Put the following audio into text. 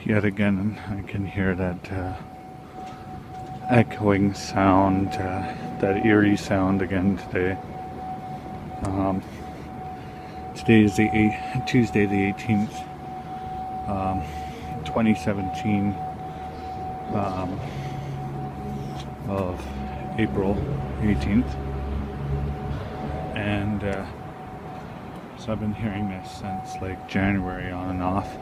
Yet again, I can hear that echoing sound, that eerie sound again today. Um, Today is Tuesday the 18th, 2017, of April 18th. And so I've been hearing this since like January on and off.